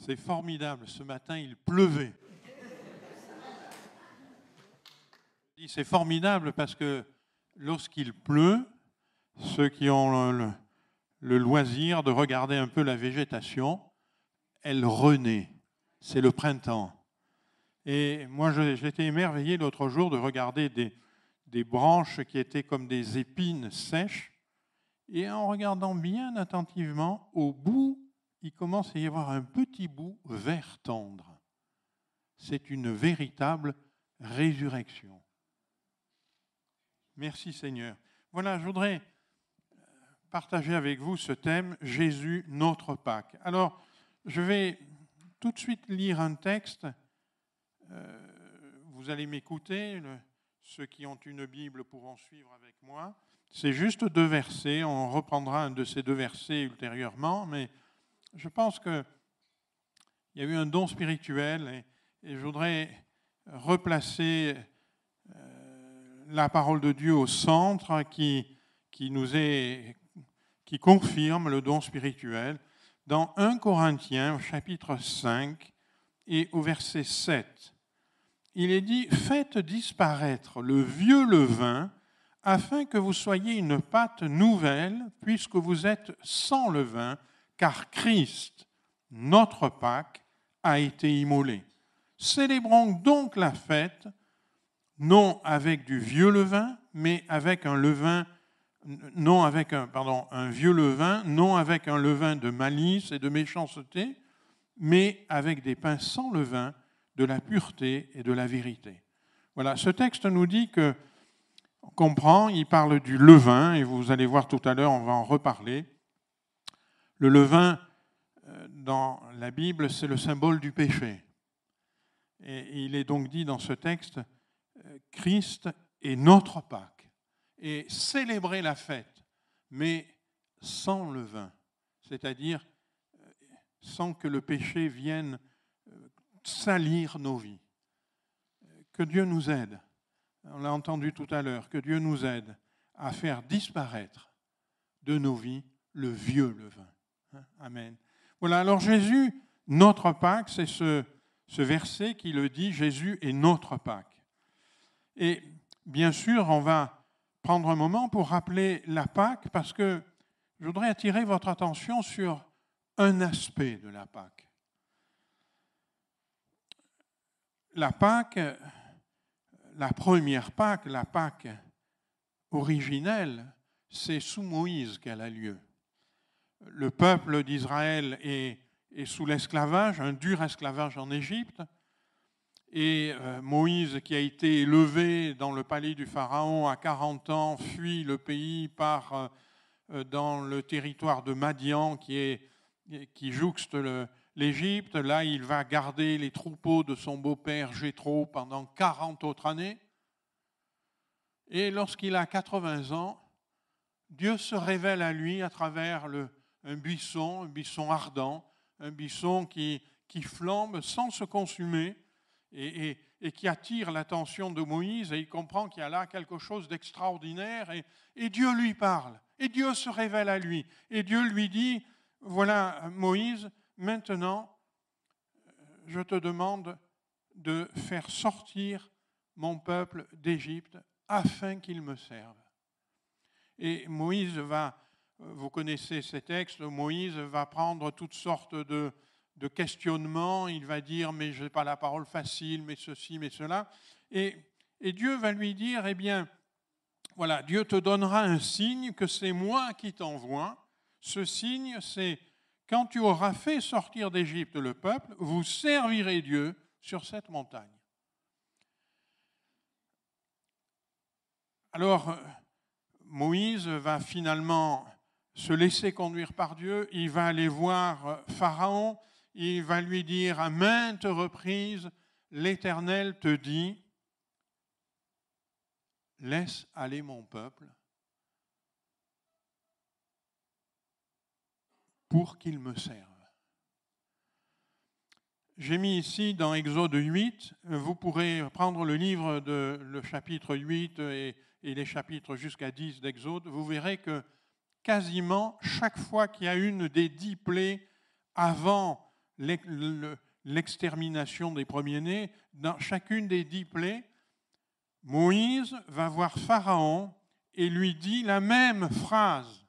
C'est formidable. Ce matin, il pleuvait. C'est formidable parce que lorsqu'il pleut, ceux qui ont le loisir de regarder un peu la végétation, elle renaît. C'est le printemps. Et moi, j'étais émerveillé l'autre jour de regarder des branches qui étaient comme des épines sèches. Et en regardant bien attentivement, au bout, il commence à y avoir un petit bout vert tendre. C'est une véritable résurrection. Merci Seigneur. Voilà, je voudrais partager avec vous ce thème, Jésus, notre Pâques. Alors, je vais tout de suite lire un texte. Vous allez m'écouter. Ceux qui ont une Bible pourront suivre avec moi. C'est juste 2 versets. On reprendra un de ces 2 versets ultérieurement, mais je pense qu'il y a eu un don spirituel et je voudrais replacer la parole de Dieu au centre qui confirme le don spirituel dans 1 Corinthiens chapitre 5 et au verset 7. Il est dit « Faites disparaître le vieux levain afin que vous soyez une pâte nouvelle puisque vous êtes sans levain, car Christ, notre Pâques, a été immolé. Célébrons donc la fête, non avec du vieux levain, mais avec un levain, un vieux levain, non avec un levain de malice et de méchanceté, mais avec des pains sans levain, de la pureté et de la vérité. » Voilà, ce texte nous dit que, on comprend, il parle du levain, et vous allez voir tout à l'heure, on va en reparler. Le levain, dans la Bible, c'est le symbole du péché. Et il est donc dit dans ce texte, Christ est notre Pâques. Et célébrer la fête, mais sans levain, c'est-à-dire sans que le péché vienne salir nos vies. Que Dieu nous aide, on l'a entendu tout à l'heure, que Dieu nous aide à faire disparaître de nos vies le vieux levain. Amen. Voilà, alors Jésus, notre Pâques, c'est ce verset qui le dit, Jésus est notre Pâques. Et bien sûr, on va prendre un moment pour rappeler la Pâques parce que je voudrais attirer votre attention sur un aspect de la Pâques. La Pâques, la première Pâques, la Pâques originelle, c'est sous Moïse qu'elle a lieu. Le peuple d'Israël est sous l'esclavage, un dur esclavage en Égypte, et Moïse, qui a été élevé dans le palais du Pharaon à 40 ans, fuit le pays, part dans le territoire de Madian, qui jouxte l'Égypte. Là, il va garder les troupeaux de son beau-père Jéthro pendant 40 autres années. Et lorsqu'il a 80 ans, Dieu se révèle à lui à travers un buisson ardent, un buisson qui flambe sans se consumer et qui attire l'attention de Moïse. Et il comprend qu'il y a là quelque chose d'extraordinaire. Et Dieu lui parle. Et Dieu se révèle à lui. Et Dieu lui dit, voilà Moïse, maintenant, je te demande de faire sortir mon peuple d'Égypte afin qu'il me serve. Et Moïse vous connaissez ces textes, Moïse va prendre toutes sortes de questionnements, il va dire, mais je n'ai pas la parole facile, mais ceci, mais cela. Et Dieu va lui dire, eh bien, voilà, Dieu te donnera un signe que c'est moi qui t'envoie. Ce signe, c'est quand tu auras fait sortir d'Égypte le peuple, vous servirez Dieu sur cette montagne. Alors, Moïse va finalement se laisser conduire par Dieu, il va aller voir Pharaon, il va lui dire à maintes reprises, l'Éternel te dit, laisse aller mon peuple pour qu'il me serve. J'ai mis ici dans Exode 8, vous pourrez prendre le livre le chapitre 8 et les chapitres jusqu'à 10 d'Exode, vous verrez que quasiment chaque fois qu'il y a une des 10 plaies avant l'extermination des premiers-nés, dans chacune des 10 plaies, Moïse va voir Pharaon et lui dit la même phrase.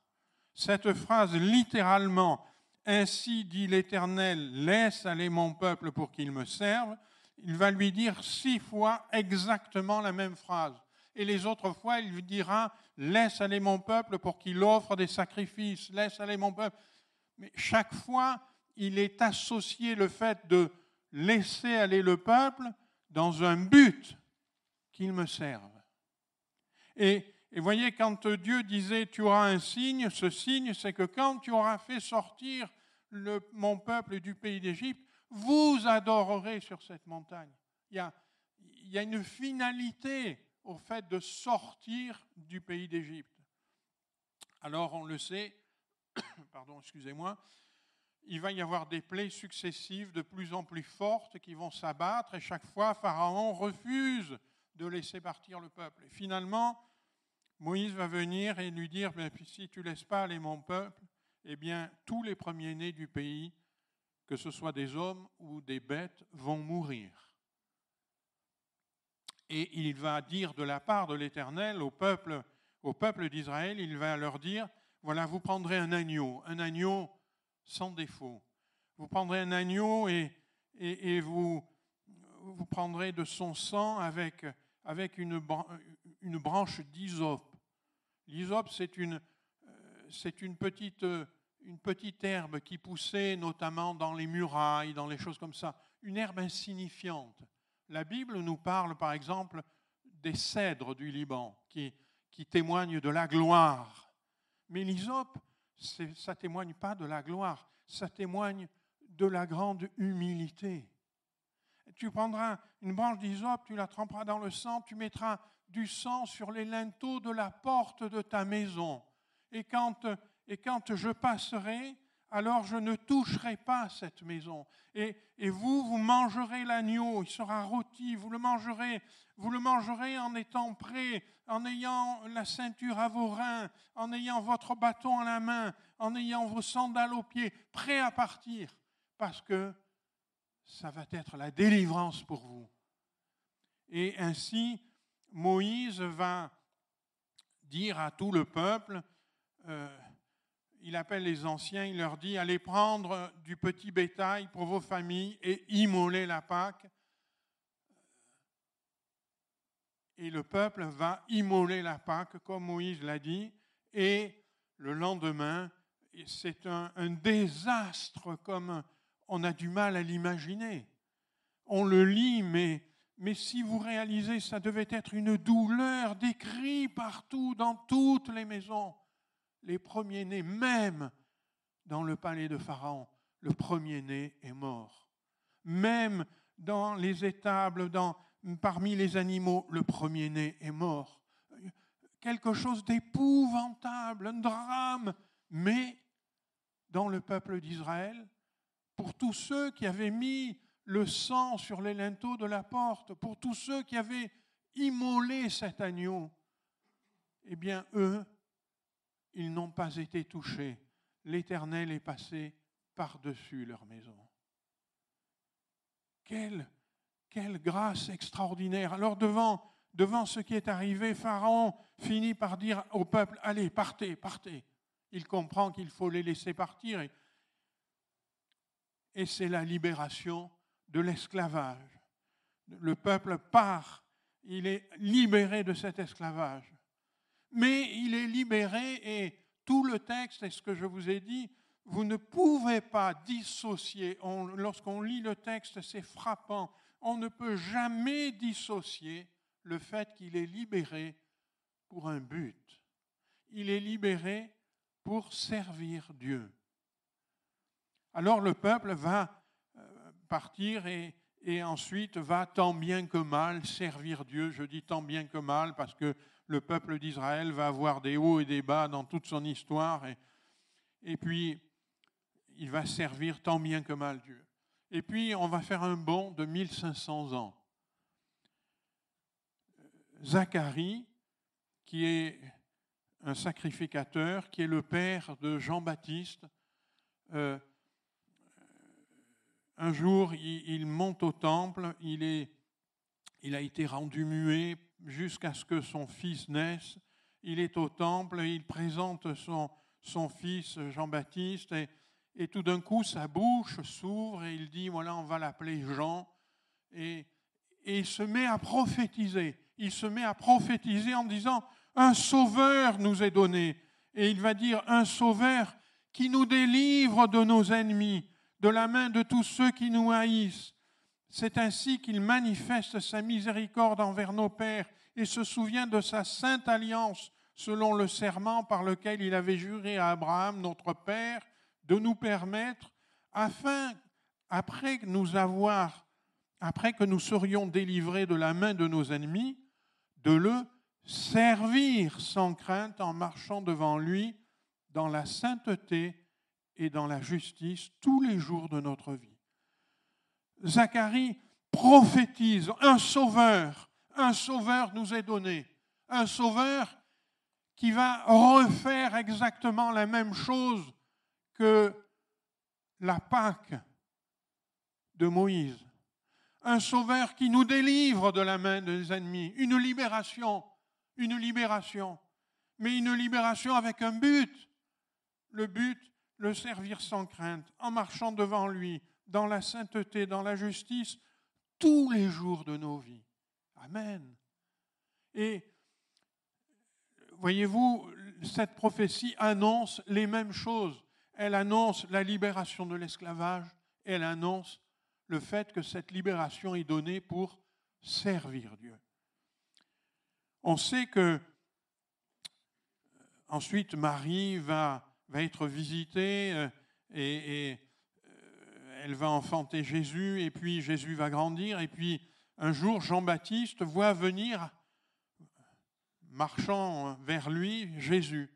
Cette phrase, littéralement, « Ainsi dit l'Éternel, laisse aller mon peuple pour qu'il me serve », il va lui dire 6 fois exactement la même phrase. Et les autres fois, il lui dira « Laisse aller mon peuple pour qu'il offre des sacrifices, laisse aller mon peuple ». Mais chaque fois, il est associé le fait de laisser aller le peuple dans un but qu'il me serve. Et voyez, quand Dieu disait « tu auras un signe », ce signe, c'est que quand tu auras fait sortir mon peuple du pays d'Égypte, vous adorerez sur cette montagne. Il y a une finalité au fait de sortir du pays d'Égypte. Alors, on le sait, pardon, excusez-moi, il va y avoir des plaies successives de plus en plus fortes qui vont s'abattre et chaque fois, Pharaon refuse de laisser partir le peuple. Et finalement, Moïse va venir et lui dire « Si tu ne laisses pas aller mon peuple, eh bien, tous les premiers-nés du pays, que ce soit des hommes ou des bêtes, vont mourir. » Et il va dire de la part de l'Éternel au peuple d'Israël, il va leur dire « Voilà, vous prendrez un agneau sans défaut. Vous prendrez un agneau et vous prendrez de son sang avec une branche d'hysope. » L'hysope, c'est une petite herbe qui poussait notamment dans les murailles, dans les choses comme ça. Une herbe insignifiante. La Bible nous parle, par exemple, des cèdres du Liban qui témoignent de la gloire. Mais l'hysope, ça ne témoigne pas de la gloire, ça témoigne de la grande humilité. Tu prendras une branche d'hysope, tu la tremperas dans le sang, tu mettras du sang sur les linteaux de la porte de ta maison. Et quand je passerai, alors je ne toucherai pas cette maison. Et vous mangerez l'agneau, il sera rôti, vous le mangerez en étant prêt, en ayant la ceinture à vos reins, en ayant votre bâton à la main, en ayant vos sandales aux pieds, prêts à partir, parce que ça va être la délivrance pour vous. Et ainsi, Moïse va dire à tout le peuple, il appelle les anciens, il leur dit, allez prendre du petit bétail pour vos familles et immoler la Pâque. Et le peuple va immoler la Pâque, comme Moïse l'a dit, et le lendemain, c'est un désastre comme on a du mal à l'imaginer. On le lit, mais si vous réalisez, ça devait être une douleur, des cris partout, dans toutes les maisons. Les premiers-nés, même dans le palais de Pharaon, le premier-né est mort. Même dans les étables, parmi les animaux, le premier-né est mort. Quelque chose d'épouvantable, un drame. Mais dans le peuple d'Israël, pour tous ceux qui avaient mis le sang sur les linteaux de la porte, pour tous ceux qui avaient immolé cet agneau, eh bien, eux, ils n'ont pas été touchés. L'Éternel est passé par-dessus leur maison. Quelle grâce extraordinaire. Alors devant ce qui est arrivé, Pharaon finit par dire au peuple, allez, partez, partez. Il comprend qu'il faut les laisser partir. Et c'est la libération de l'esclavage. Le peuple part, il est libéré de cet esclavage. Mais il est libéré et tout le texte, et ce que je vous ai dit, vous ne pouvez pas dissocier. Lorsqu'on lit le texte, c'est frappant. On ne peut jamais dissocier le fait qu'il est libéré pour un but. Il est libéré pour servir Dieu. Alors le peuple va partir et ensuite va tant bien que mal servir Dieu. Je dis tant bien que mal parce que le peuple d'Israël va avoir des hauts et des bas dans toute son histoire et puis il va servir tant bien que mal Dieu. Et puis on va faire un bond de 1500 ans. Zacharie, qui est un sacrificateur, qui est le père de Jean-Baptiste, un jour, il monte au temple, il a été rendu muet jusqu'à ce que son fils naisse. Il est au temple, il présente son fils Jean-Baptiste, et tout d'un coup, sa bouche s'ouvre et il dit, voilà, on va l'appeler Jean. Et il se met à prophétiser. Il se met à prophétiser en disant, un sauveur nous est donné. Et il va dire, un sauveur qui nous délivre de nos ennemis, de la main de tous ceux qui nous haïssent. C'est ainsi qu'il manifeste sa miséricorde envers nos pères et se souvient de sa sainte alliance selon le serment par lequel il avait juré à Abraham, notre père, de nous permettre, afin, après que nous serions délivrés de la main de nos ennemis, de le servir sans crainte en marchant devant lui dans la sainteté et dans la justice tous les jours de notre vie. Zacharie prophétise, un sauveur nous est donné, un sauveur qui va refaire exactement la même chose que la Pâque de Moïse. Un sauveur qui nous délivre de la main des ennemis, une libération, mais une libération avec un but. Le but, le servir sans crainte, en marchant devant lui, dans la sainteté, dans la justice, tous les jours de nos vies. Amen. Et voyez-vous, cette prophétie annonce les mêmes choses. Elle annonce la libération de l'esclavage, elle annonce le fait que cette libération est donnée pour servir Dieu. On sait que ensuite Marie va être visitée et elle va enfanter Jésus, et puis Jésus va grandir, et puis un jour Jean-Baptiste voit venir, marchant vers lui, Jésus.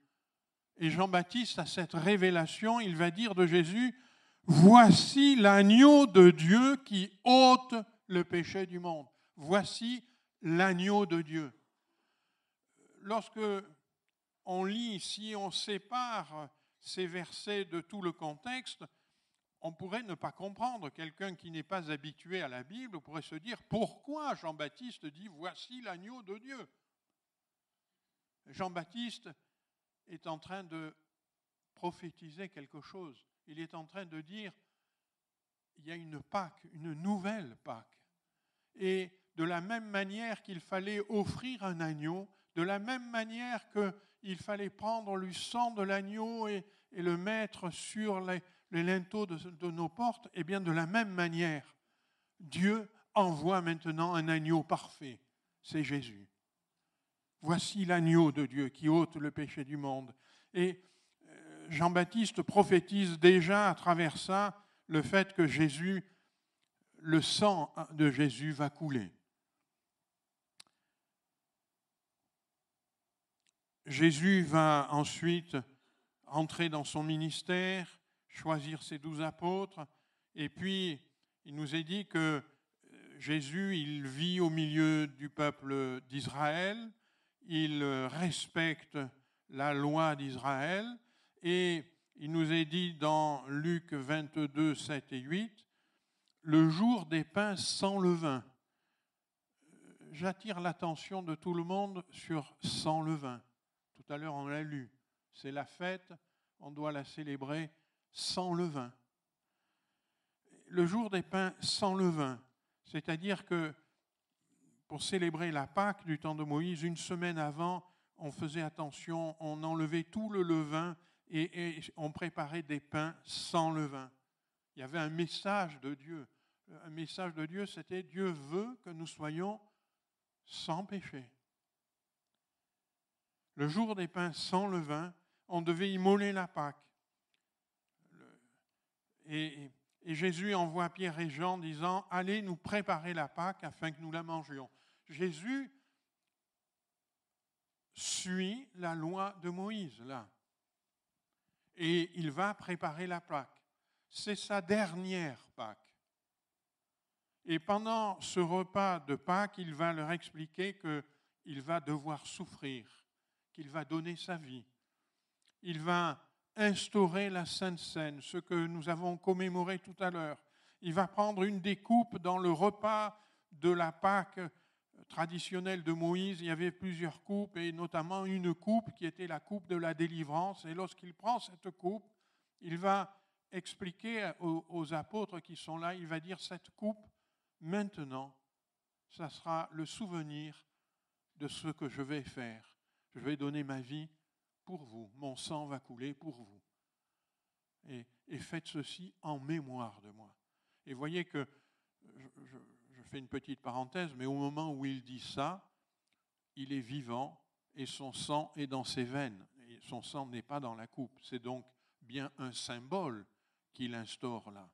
Et Jean-Baptiste a cette révélation, il va dire de Jésus, « Voici l'agneau de Dieu qui ôte le péché du monde. » Voici l'agneau de Dieu. Lorsque on lit, si on sépare ces versets de tout le contexte, on pourrait ne pas comprendre. Quelqu'un qui n'est pas habitué à la Bible pourrait se dire, pourquoi Jean-Baptiste dit « Voici l'agneau de Dieu ». Jean-Baptiste est en train de prophétiser quelque chose. Il est en train de dire, il y a une Pâque, une nouvelle Pâque. Et de la même manière qu'il fallait offrir un agneau, de la même manière qu'il fallait prendre le sang de l'agneau et le mettre sur les linteaux de nos portes, et bien de la même manière, Dieu envoie maintenant un agneau parfait, c'est Jésus. Voici l'agneau de Dieu qui ôte le péché du monde. Et Jean-Baptiste prophétise déjà à travers ça le fait que Jésus, le sang de Jésus va couler. Jésus va ensuite entrer dans son ministère, choisir ses 12 apôtres, et puis il nous est dit que Jésus, il vit au milieu du peuple d'Israël, il respecte la loi d'Israël, et il nous est dit dans Luc 22, 7 et 8, le jour des pains sans levain. J'attire l'attention de tout le monde sur sans levain. Tout à l'heure, on l'a lu. C'est la fête, on doit la célébrer sans levain. Le jour des pains sans levain, c'est-à-dire que pour célébrer la Pâque du temps de Moïse, une semaine avant, on faisait attention, on enlevait tout le levain et on préparait des pains sans levain. Il y avait un message de Dieu. Un message de Dieu, c'était Dieu veut que nous soyons sans péché. Le jour des pains sans levain, on devait immoler la Pâque. Et Jésus envoie Pierre et Jean disant « Allez nous préparer la Pâque afin que nous la mangions ». Jésus suit la loi de Moïse, là. Et il va préparer la Pâque. C'est sa dernière Pâque. Et pendant ce repas de Pâques, il va leur expliquer qu'il va devoir souffrir, qu'il va donner sa vie. Il va instaurer la Sainte Seine, ce que nous avons commémoré tout à l'heure. Il va prendre une des coupes dans le repas de la Pâque traditionnelle de Moïse. Il y avait plusieurs coupes, et notamment une coupe qui était la coupe de la délivrance. Et lorsqu'il prend cette coupe, il va expliquer aux apôtres qui sont là, il va dire, cette coupe, maintenant, ça sera le souvenir de ce que je vais faire. Je vais donner ma vie pour vous. Mon sang va couler pour vous. Et faites ceci en mémoire de moi. Et voyez que, je fais une petite parenthèse, mais au moment où il dit ça, il est vivant et son sang est dans ses veines. Et son sang n'est pas dans la coupe. C'est donc bien un symbole qu'il instaure là.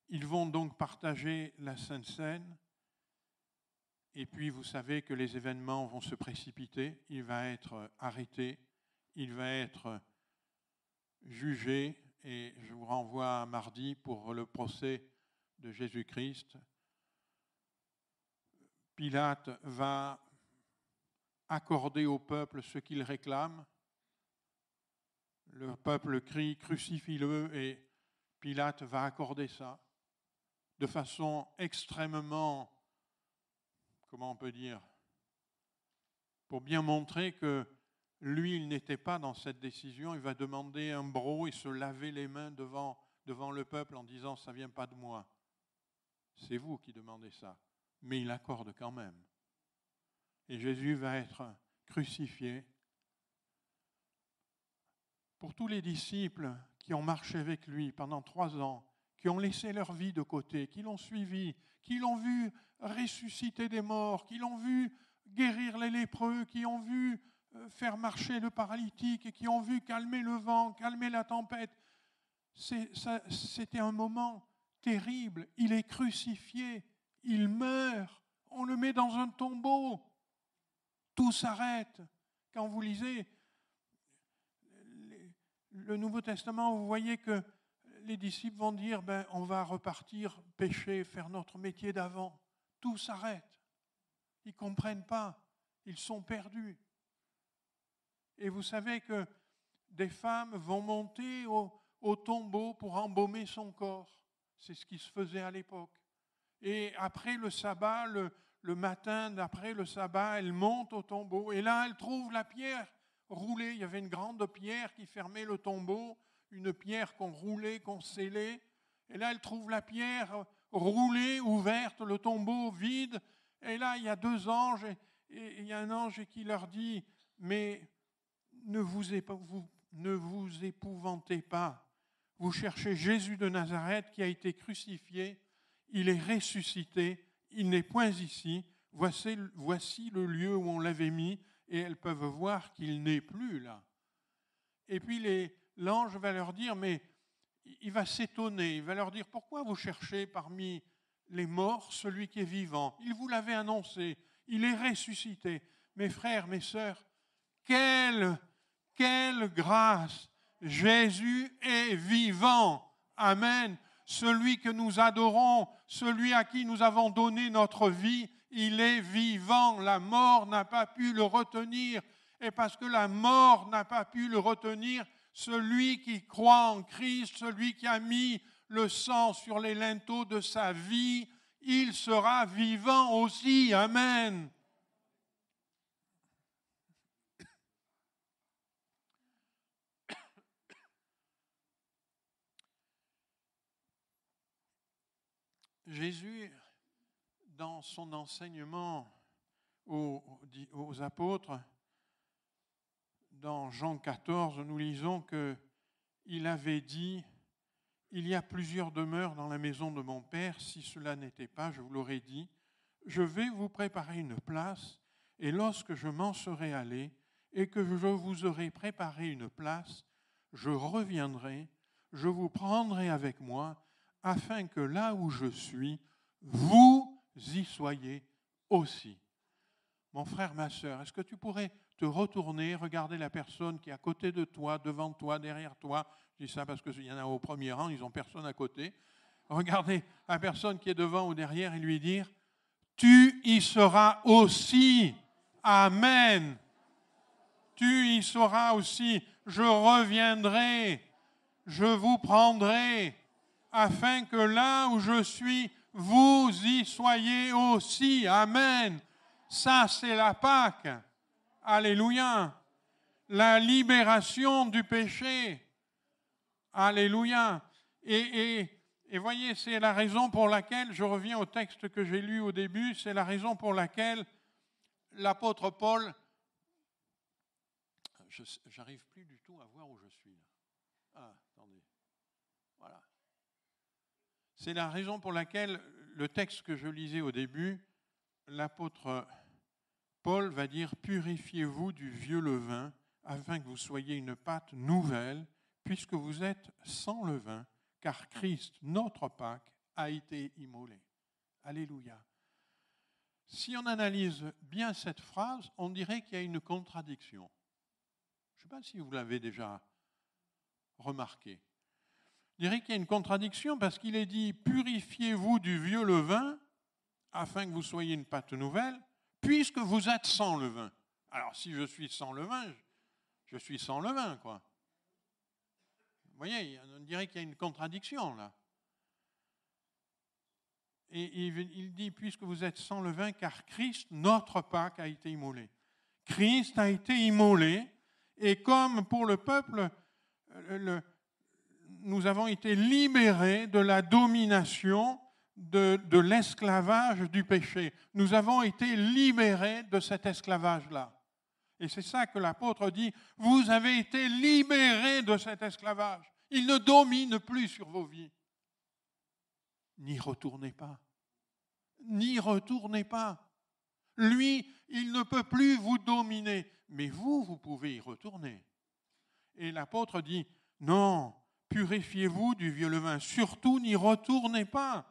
Ils vont donc partager la Sainte Seine. Et puis, vous savez que les événements vont se précipiter. Il va être arrêté, il va être jugé, et je vous renvoie à mardi pour le procès de Jésus-Christ. Pilate va accorder au peuple ce qu'il réclame. Le peuple crie « Crucifie-le » et Pilate va accorder ça de façon extrêmement, comment on peut dire, pour bien montrer que lui, il n'était pas dans cette décision. Il va demander un broc et se laver les mains devant le peuple en disant « ça ne vient pas de moi, c'est vous qui demandez ça ». Mais il accorde quand même. Et Jésus va être crucifié. Pour tous les disciples qui ont marché avec lui pendant 3 ans, qui ont laissé leur vie de côté, qui l'ont suivi, qui l'ont vu ressusciter des morts, qui l'ont vu guérir les lépreux, qui ont vu faire marcher le paralytique et qui ont vu calmer le vent, calmer la tempête. C'était un moment terrible. Il est crucifié, il meurt, on le met dans un tombeau. Tout s'arrête. Quand vous lisez le Nouveau Testament, vous voyez que les disciples vont dire on va repartir pécher, faire notre métier d'avant. Tout s'arrête. Ils ne comprennent pas. Ils sont perdus. Et vous savez que des femmes vont monter au tombeau pour embaumer son corps. C'est ce qui se faisait à l'époque. Et après le sabbat, le matin d'après le sabbat, elles montent au tombeau. Et là, elles trouvent la pierre roulée. Il y avait une grande pierre qui fermait le tombeau, une pierre qu'on roulait, qu'on scellait. Et là, elles trouvent la pierre roulée, ouverte, le tombeau vide. Et là, il y a 2 anges. Et il y a un ange qui leur dit « Mais ne vous épouvantez pas. Vous cherchez Jésus de Nazareth qui a été crucifié. Il est ressuscité. Il n'est point ici. Voici le lieu où on l'avait mis. » Et elles peuvent voir qu'il n'est plus là. Et puis l'ange va leur dire, mais il va s'étonner. Il va leur dire, pourquoi vous cherchez parmi les morts celui qui est vivant? Il vous l'avait annoncé. Il est ressuscité. Mes frères, mes sœurs, quelle grâce! Jésus est vivant. Amen. Celui que nous adorons, celui à qui nous avons donné notre vie, il est vivant. La mort n'a pas pu le retenir. Et parce que la mort n'a pas pu le retenir, celui qui croit en Christ, celui qui a mis le sang sur les linteaux de sa vie, il sera vivant aussi. Amen. Jésus, dans son enseignement aux apôtres, dans Jean 14, nous lisons qu'il avait dit « Il y a plusieurs demeures dans la maison de mon Père. Si cela n'était pas, je vous l'aurais dit. Je vais vous préparer une place, et lorsque je m'en serai allé, et que je vous aurai préparé une place, je reviendrai, je vous prendrai avec moi, afin que là où je suis, vous y soyez aussi. » Mon frère, ma sœur, est-ce que tu pourrais te retourner, regarder la personne qui est à côté de toi, devant toi, derrière toi? Je dis ça parce qu'il y en a au premier rang, ils n'ont personne à côté. Regardez la personne qui est devant ou derrière et lui dire « Tu y seras aussi. Amen. Tu y seras aussi. Je reviendrai. Je vous prendrai. afin que là où je suis, vous y soyez aussi. Amen. Ça, c'est la Pâque. Alléluia. La libération du péché. Alléluia. Et voyez, c'est la raison pour laquelle, je reviens au texte que j'ai lu au début, c'est la raison pour laquelle l'apôtre Paul, j'arrive plus du tout à voir où je suis là. Ah, attendez. Voilà. C'est la raison pour laquelle le texte que je lisais au début, l'apôtre Paul va dire « Purifiez-vous du vieux levain, afin que vous soyez une pâte nouvelle, puisque vous êtes sans levain, car Christ, notre Pâque, a été immolé. » Alléluia. Si on analyse bien cette phrase, on dirait qu'il y a une contradiction. Je ne sais pas si vous l'avez déjà remarqué. On dirait qu'il y a une contradiction parce qu'il est dit « Purifiez-vous du vieux levain, afin que vous soyez une pâte nouvelle, puisque vous êtes sans levain. » Alors, si je suis sans levain, je suis sans levain, quoi. Vous voyez, on dirait qu'il y a une contradiction, là. Et il dit, puisque vous êtes sans levain, car Christ, notre Pâque, a été immolé. Christ a été immolé, et comme pour le peuple, nous avons été libérés de la domination de l'esclavage du péché. Nous avons été libérés de cet esclavage-là. Et c'est ça que l'apôtre dit, vous avez été libérés de cet esclavage. Il ne domine plus sur vos vies. N'y retournez pas. N'y retournez pas. Lui, il ne peut plus vous dominer, mais vous, vous pouvez y retourner. Et l'apôtre dit, non, purifiez-vous du vieux levain, surtout n'y retournez pas.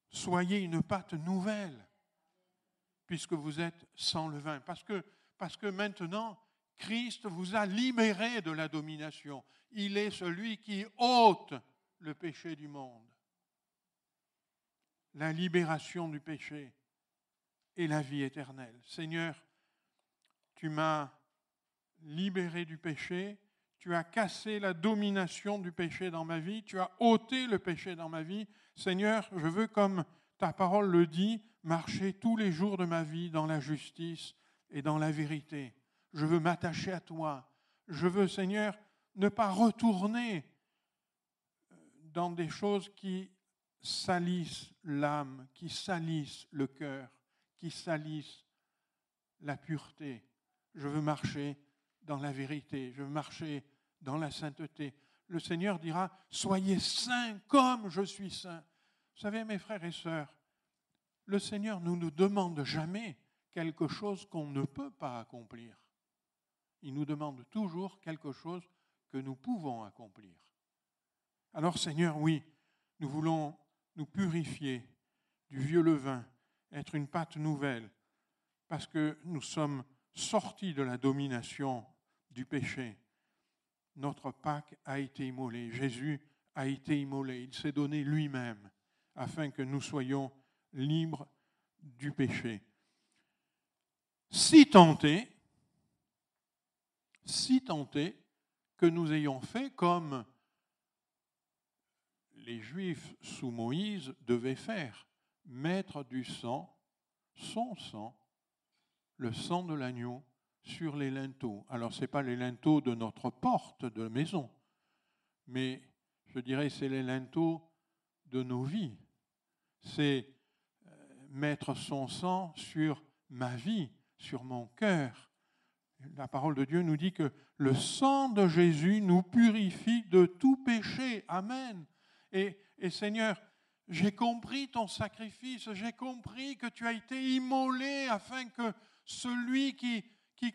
Soyez une pâte nouvelle, puisque vous êtes sans levain. Parce que maintenant, Christ vous a libéré de la domination. Il est celui qui ôte le péché du monde. La libération du péché et la vie éternelle. Seigneur, tu m'as libéré du péché, tu as cassé la domination du péché dans ma vie, tu as ôté le péché dans ma vie. Seigneur, je veux, comme ta parole le dit, marcher tous les jours de ma vie dans la justice et dans la vérité. Je veux m'attacher à toi. Je veux, Seigneur, ne pas retourner dans des choses qui salissent l'âme, qui salissent le cœur, qui salissent la pureté. Je veux marcher dans la vérité, je veux marcher dans la sainteté. Le Seigneur dira, soyez saints comme je suis saint. Vous savez, mes frères et sœurs, le Seigneur ne nous demande jamais quelque chose qu'on ne peut pas accomplir. Il nous demande toujours quelque chose que nous pouvons accomplir. Alors Seigneur, oui, nous voulons nous purifier du vieux levain, être une pâte nouvelle, parce que nous sommes sortis de la domination du péché. Notre Pâque a été immolé. Jésus a été immolé. Il s'est donné lui-même afin que nous soyons libres du péché. Si tant est que nous ayons fait comme les Juifs sous Moïse devaient faire, mettre du sang, son sang, le sang de l'agneau, sur les linteaux. Alors, ce n'est pas les linteaux de notre porte de maison, mais je dirais c'est les linteaux de nos vies. C'est mettre son sang sur ma vie, sur mon cœur. La parole de Dieu nous dit que le sang de Jésus nous purifie de tout péché. Amen. Et Seigneur, j'ai compris ton sacrifice, j'ai compris que tu as été immolé afin que celui qui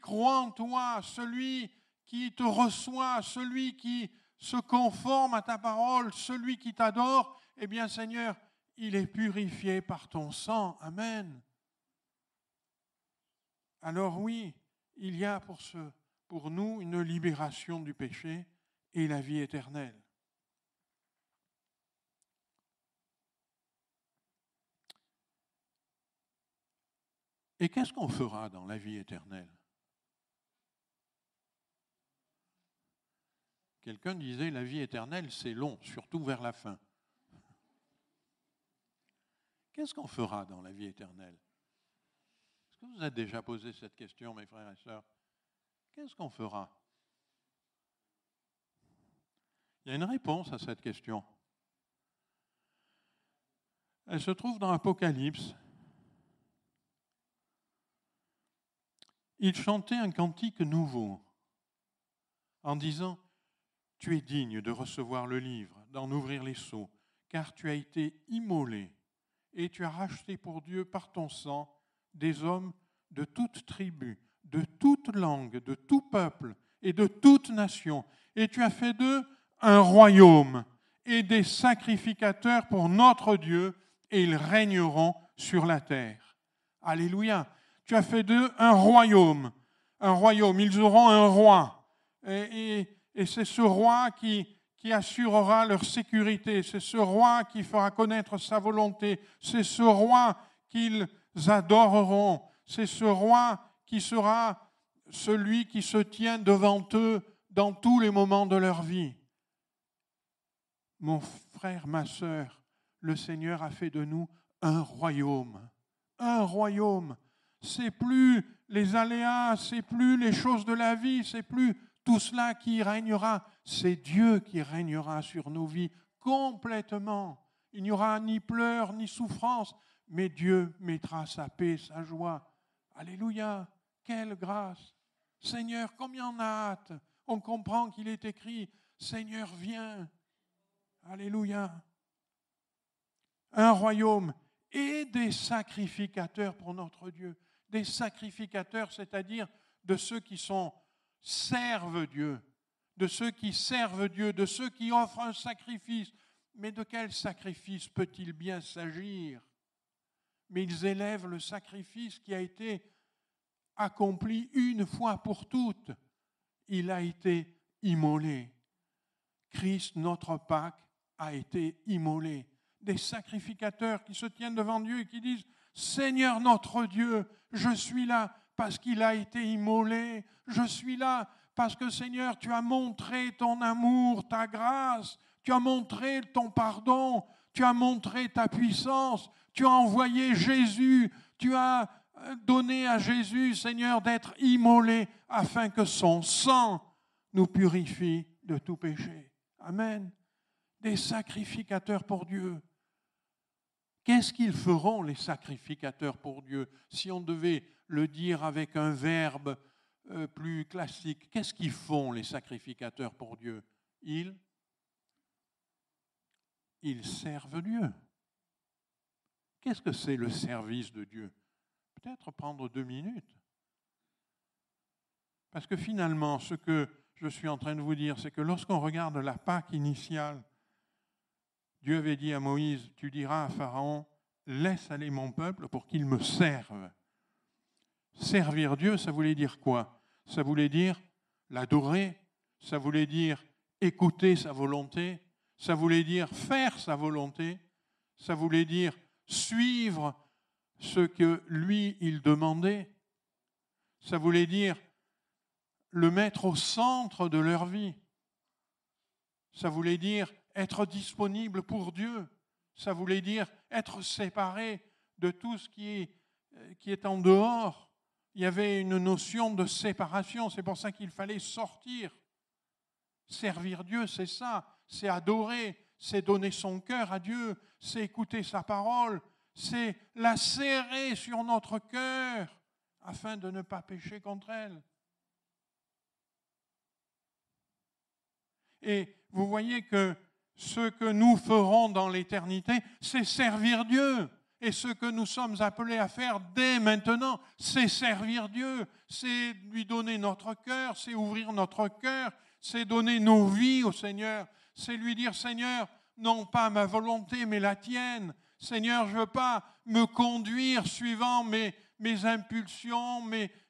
croit en toi, celui qui te reçoit, celui qui se conforme à ta parole, celui qui t'adore, eh bien Seigneur, il est purifié par ton sang. Amen. Alors oui, il y a pour nous une libération du péché et la vie éternelle. Et qu'est-ce qu'on fera dans la vie éternelle ? Quelqu'un disait, la vie éternelle, c'est long, surtout vers la fin. Qu'est-ce qu'on fera dans la vie éternelle? Est-ce que vous avez déjà posé cette question, mes frères et sœurs? Qu'est-ce qu'on fera? Il y a une réponse à cette question. Elle se trouve dans Apocalypse. Il chantait un cantique nouveau en disant « Tu es digne de recevoir le livre, d'en ouvrir les sceaux, car tu as été immolé et tu as racheté pour Dieu par ton sang des hommes de toute tribu, de toute langue, de tout peuple et de toute nation, et tu as fait d'eux un royaume et des sacrificateurs pour notre Dieu, et ils régneront sur la terre. » Alléluia. Tu as fait d'eux un royaume. Un royaume. Ils auront un roi. Et c'est ce roi qui assurera leur sécurité. C'est ce roi qui fera connaître sa volonté. C'est ce roi qu'ils adoreront. C'est ce roi qui sera celui qui se tient devant eux dans tous les moments de leur vie. Mon frère, ma sœur, le Seigneur a fait de nous un royaume. Un royaume. C'est plus les aléas, c'est plus les choses de la vie, c'est plus tout cela qui régnera. C'est Dieu qui régnera sur nos vies complètement. Il n'y aura ni pleurs, ni souffrance, mais Dieu mettra sa paix, sa joie. Alléluia, quelle grâce. Seigneur, combien on a hâte. On comprend qu'il est écrit, Seigneur, viens. Alléluia. Un royaume et des sacrificateurs pour notre Dieu. Des sacrificateurs, c'est-à-dire de ceux qui servent Dieu, de ceux qui servent Dieu, de ceux qui offrent un sacrifice. Mais de quel sacrifice peut-il bien s'agir? Mais ils élèvent le sacrifice qui a été accompli une fois pour toutes. Il a été immolé. Christ, notre Pâque, a été immolé. Des sacrificateurs qui se tiennent devant Dieu et qui disent « Seigneur notre Dieu, je suis là parce qu'il a été immolé. Je suis là parce que Seigneur, tu as montré ton amour, ta grâce. Tu as montré ton pardon. Tu as montré ta puissance. Tu as envoyé Jésus. Tu as donné à Jésus, Seigneur, d'être immolé afin que son sang nous purifie de tout péché. » Amen. Des sacrificateurs pour Dieu. Qu'est-ce qu'ils feront, les sacrificateurs pour Dieu? Si on devait le dire avec un verbe plus classique, qu'est-ce qu'ils font, les sacrificateurs pour Dieu? Ils servent Dieu. Qu'est-ce que c'est le service de Dieu? Peut-être prendre 2 minutes. Parce que finalement, ce que je suis en train de vous dire, c'est que lorsqu'on regarde la Pâque initiale, Dieu avait dit à Moïse, tu diras à Pharaon, laisse aller mon peuple pour qu'il me serve. Servir Dieu, ça voulait dire quoi? Ça voulait dire l'adorer, ça voulait dire écouter sa volonté, ça voulait dire faire sa volonté, ça voulait dire suivre ce que lui, il demandait, ça voulait dire le mettre au centre de leur vie, ça voulait dire être disponible pour Dieu, ça voulait dire être séparé de tout ce qui est en dehors. Il y avait une notion de séparation, c'est pour ça qu'il fallait sortir. Servir Dieu, c'est ça, c'est adorer, c'est donner son cœur à Dieu, c'est écouter sa parole, c'est la serrer sur notre cœur afin de ne pas pécher contre elle. Et vous voyez que ce que nous ferons dans l'éternité, c'est servir Dieu. Et ce que nous sommes appelés à faire dès maintenant, c'est servir Dieu, c'est lui donner notre cœur, c'est ouvrir notre cœur, c'est donner nos vies au Seigneur, c'est lui dire, Seigneur, non pas ma volonté, mais la tienne. Seigneur, je ne veux pas me conduire suivant mes impulsions,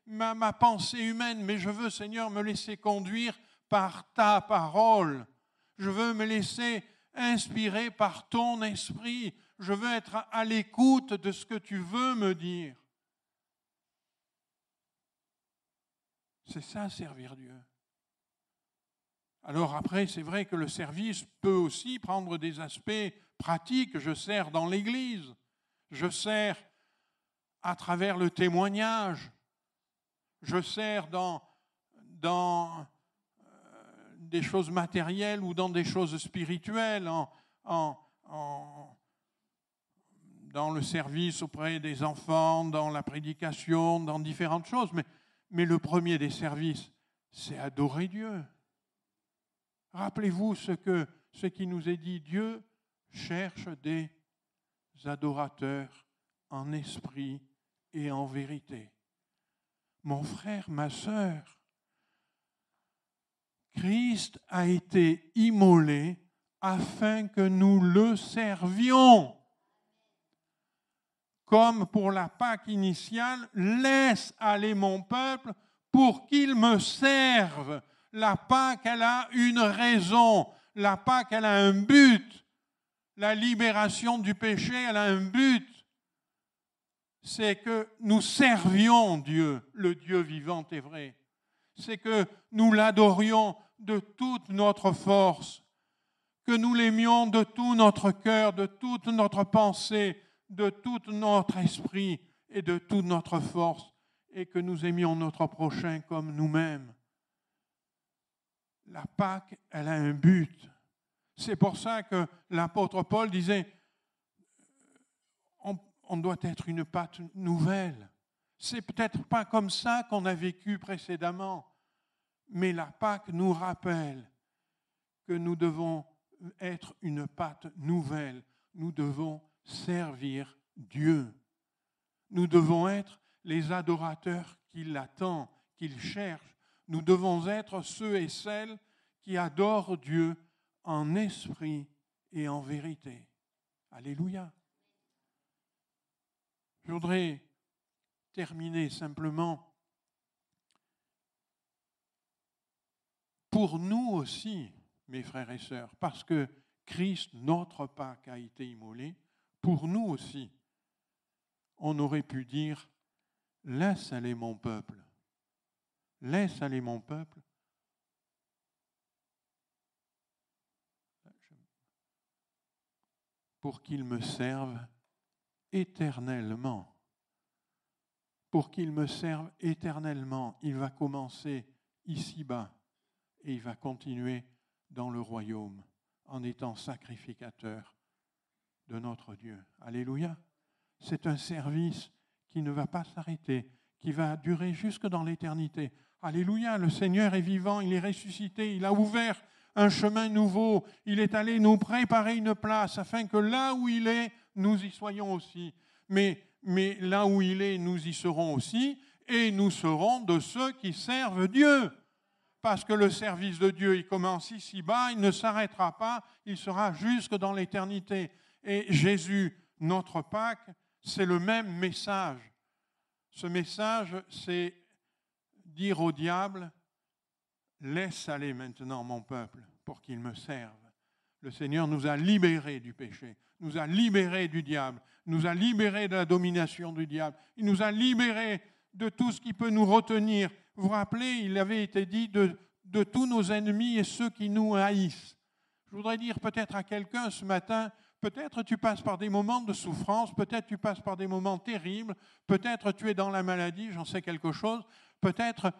ma pensée humaine, mais je veux, Seigneur, me laisser conduire par ta parole. Je veux me laisser inspirer par ton esprit. Je veux être à l'écoute de ce que tu veux me dire. C'est ça, servir Dieu. Alors après, c'est vrai que le service peut aussi prendre des aspects pratiques. Je sers dans l'Église, je sers à travers le témoignage, je sers dans des choses matérielles ou dans des choses spirituelles, dans le service auprès des enfants, dans la prédication, dans différentes choses. Mais le premier des services, c'est adorer Dieu. Rappelez-vous ce qui nous est dit, Dieu cherche des adorateurs en esprit et en vérité. Mon frère, ma sœur, Christ a été immolé afin que nous le servions. Comme pour la Pâque initiale, laisse aller mon peuple pour qu'il me serve. La Pâque, elle a une raison. La Pâque, elle a un but. La libération du péché, elle a un but. C'est que nous servions Dieu, le Dieu vivant et vrai. C'est que nous l'adorions de toute notre force, que nous l'aimions de tout notre cœur, de toute notre pensée, de tout notre esprit et de toute notre force, et que nous aimions notre prochain comme nous-mêmes. La Pâque, elle a un but. C'est pour ça que l'apôtre Paul disait, on doit être une Pâque nouvelle. C'est peut-être pas comme ça qu'on a vécu précédemment, mais la Pâque nous rappelle que nous devons être une Pâque nouvelle. Nous devons servir Dieu. Nous devons être les adorateurs qu'il attend, qu'il cherche. Nous devons être ceux et celles qui adorent Dieu en esprit et en vérité. Alléluia. Je voudrais terminer simplement. Pour nous aussi, mes frères et sœurs, parce que Christ, notre Pâque, a été immolé, pour nous aussi, on aurait pu dire, laisse aller mon peuple, laisse aller mon peuple, pour qu'il me serve éternellement. Pour qu'il me serve éternellement, il va commencer ici-bas et il va continuer dans le royaume en étant sacrificateur de notre Dieu. Alléluia. C'est un service qui ne va pas s'arrêter, qui va durer jusque dans l'éternité. Alléluia, le Seigneur est vivant, il est ressuscité, il a ouvert un chemin nouveau, il est allé nous préparer une place afin que là où il est, nous y soyons aussi. Mais là où il est, nous y serons aussi, et nous serons de ceux qui servent Dieu. Parce que le service de Dieu, il commence ici-bas, il ne s'arrêtera pas, il sera jusque dans l'éternité. Et Jésus, notre Pâque, c'est le même message. Ce message, c'est dire au diable, laisse aller maintenant mon peuple pour qu'il me serve. Le Seigneur nous a libérés du péché, nous a libérés du diable, nous a libérés de la domination du diable. Il nous a libérés de tout ce qui peut nous retenir. Vous vous rappelez, il avait été dit de tous nos ennemis et ceux qui nous haïssent. Je voudrais dire peut-être à quelqu'un ce matin, peut-être tu passes par des moments de souffrance, peut-être tu passes par des moments terribles, peut-être tu es dans la maladie, j'en sais quelque chose, peut-être,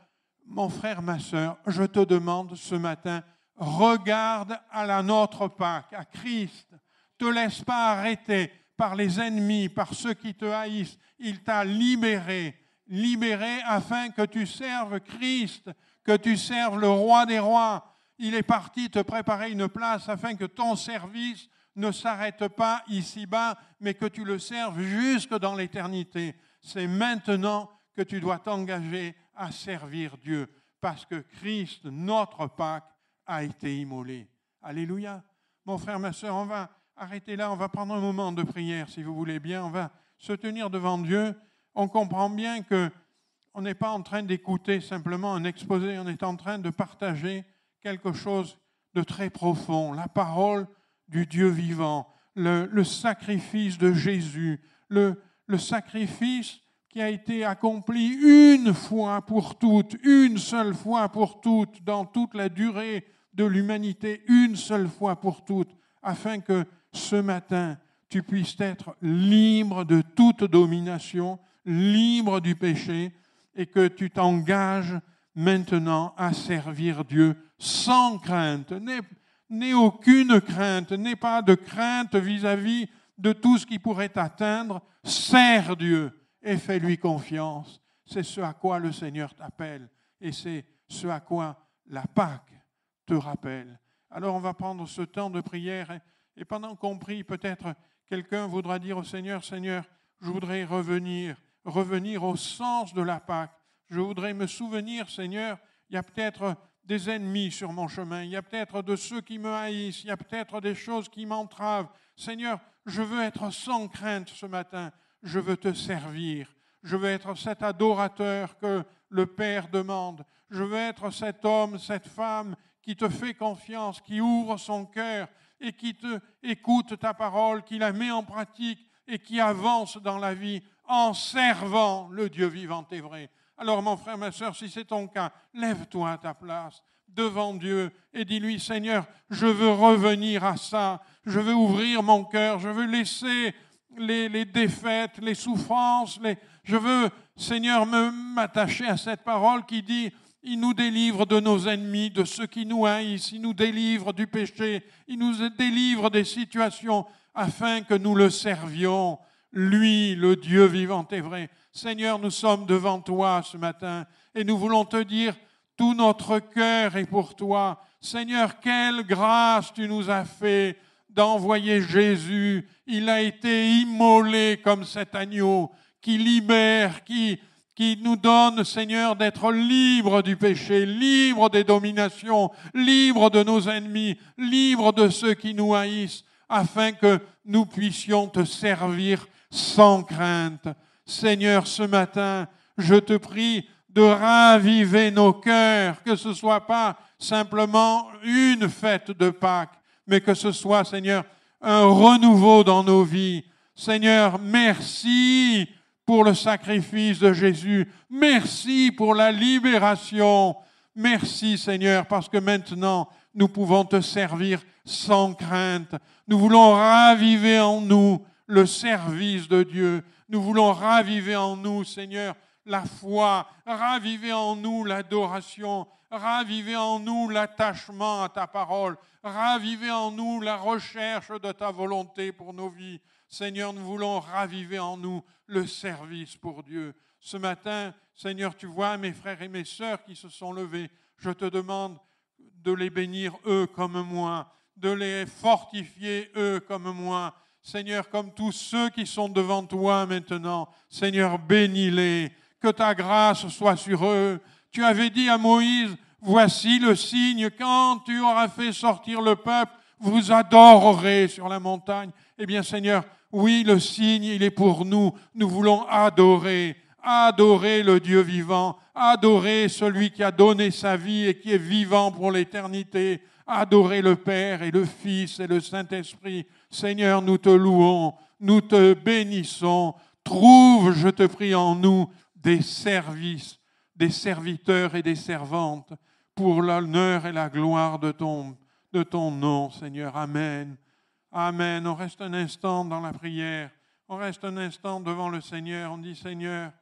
mon frère, ma sœur, je te demande ce matin, regarde à la nôtre Pâque, à Christ. Ne te laisse pas arrêter par les ennemis, par ceux qui te haïssent. Il t'a libéré afin que tu serves Christ, que tu serves le roi des rois. Il est parti te préparer une place afin que ton service ne s'arrête pas ici-bas, mais que tu le serves jusque dans l'éternité. C'est maintenant que tu dois t'engager à servir Dieu, parce que Christ, notre Pâque, a été immolé. Alléluia. Mon frère, ma sœur, on va arrêter là, on va prendre un moment de prière, si vous voulez bien. On va se tenir devant Dieu. On comprend bien qu'on n'est pas en train d'écouter simplement un exposé, on est en train de partager quelque chose de très profond, la parole du Dieu vivant, le sacrifice de Jésus, le sacrifice qui a été accompli une fois pour toutes, une seule fois pour toutes, dans toute la durée de l'humanité une seule fois pour toutes, afin que ce matin, tu puisses être libre de toute domination, libre du péché, et que tu t'engages maintenant à servir Dieu sans crainte. N'aie aucune crainte, n'aie pas de crainte vis-à-vis de tout ce qui pourrait t'atteindre. Sers Dieu et fais-lui confiance. C'est ce à quoi le Seigneur t'appelle et c'est ce à quoi la Pâque te rappelle. Alors on va prendre ce temps de prière et pendant qu'on prie, peut-être quelqu'un voudra dire au Seigneur, Seigneur, je voudrais revenir au sens de la Pâque. Je voudrais me souvenir, Seigneur, il y a peut-être des ennemis sur mon chemin, il y a peut-être de ceux qui me haïssent, il y a peut-être des choses qui m'entravent. Seigneur, je veux être sans crainte ce matin, je veux te servir, je veux être cet adorateur que le Père demande, je veux être cet homme, cette femme qui te fait confiance, qui ouvre son cœur et qui te écoute ta parole, qui la met en pratique et qui avance dans la vie en servant le Dieu vivant et vrai. Alors mon frère, ma sœur, si c'est ton cas, lève-toi à ta place devant Dieu et dis-lui, Seigneur, je veux revenir à ça, je veux ouvrir mon cœur, je veux laisser les défaites, les souffrances, je veux, Seigneur, m'attacher à cette parole qui dit, il nous délivre de nos ennemis, de ceux qui nous haïssent, il nous délivre du péché, il nous délivre des situations afin que nous le servions, lui, le Dieu vivant et vrai. Seigneur, nous sommes devant toi ce matin et nous voulons te dire, tout notre cœur est pour toi. Seigneur, quelle grâce tu nous as fait d'envoyer Jésus. Il a été immolé comme cet agneau qui libère, qui nous donne, Seigneur, d'être libres du péché, libres des dominations, libres de nos ennemis, libres de ceux qui nous haïssent, afin que nous puissions te servir sans crainte. Seigneur, ce matin, je te prie de raviver nos cœurs, que ce ne soit pas simplement une fête de Pâques, mais que ce soit, Seigneur, un renouveau dans nos vies. Seigneur, merci pour le sacrifice de Jésus. Merci pour la libération. Merci, Seigneur, parce que maintenant, nous pouvons te servir sans crainte. Nous voulons raviver en nous le service de Dieu. Nous voulons raviver en nous, Seigneur, la foi, raviver en nous l'adoration, raviver en nous l'attachement à ta parole, raviver en nous la recherche de ta volonté pour nos vies. Seigneur, nous voulons raviver en nous le service pour Dieu. Ce matin, Seigneur, tu vois mes frères et mes sœurs qui se sont levés. Je te demande de les bénir eux comme moi, de les fortifier eux comme moi. Seigneur, comme tous ceux qui sont devant toi maintenant, Seigneur, bénis-les, que ta grâce soit sur eux. Tu avais dit à Moïse, voici le signe, quand tu auras fait sortir le peuple, vous adorerez sur la montagne. Eh bien, Seigneur, oui, le signe, il est pour nous. Nous voulons adorer le Dieu vivant, adorer celui qui a donné sa vie et qui est vivant pour l'éternité, adorer le Père et le Fils et le Saint-Esprit. Seigneur, nous te louons, nous te bénissons. Trouve, je te prie, en nous des services, des serviteurs et des servantes pour l'honneur et la gloire de ton nom, Seigneur. Amen. Amen. On reste un instant dans la prière. On reste un instant devant le Seigneur. On dit, Seigneur,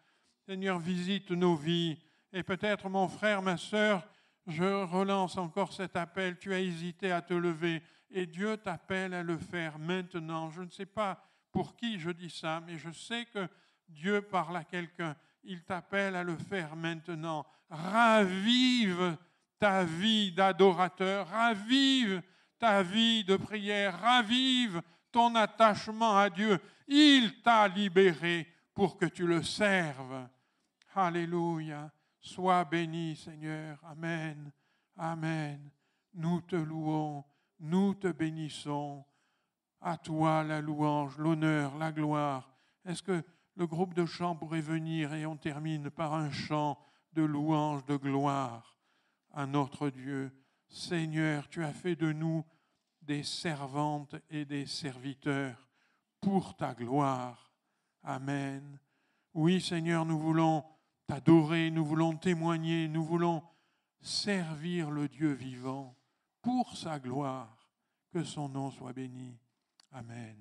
visite nos vies. Et peut-être, mon frère, ma sœur, je relance encore cet appel. Tu as hésité à te lever et Dieu t'appelle à le faire maintenant. Je ne sais pas pour qui je dis ça, mais je sais que Dieu parle à quelqu'un. Il t'appelle à le faire maintenant. Ravive ta vie d'adorateur. Ravive ta vie de prière. Ravive ton attachement à Dieu. Il t'a libéré pour que tu le serves. Alléluia. Sois béni, Seigneur. Amen. Amen. Nous te louons, nous te bénissons. À toi la louange, l'honneur, la gloire. Est-ce que le groupe de chant pourrait venir et on termine par un chant de louange, de gloire à notre Dieu. Seigneur, tu as fait de nous des servantes et des serviteurs pour ta gloire. Amen. Oui, Seigneur, nous voulons t'adorer, nous voulons témoigner, nous voulons servir le Dieu vivant pour sa gloire. Que son nom soit béni. Amen.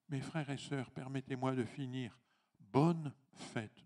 Mes frères et sœurs, permettez-moi de finir. Bonne fête.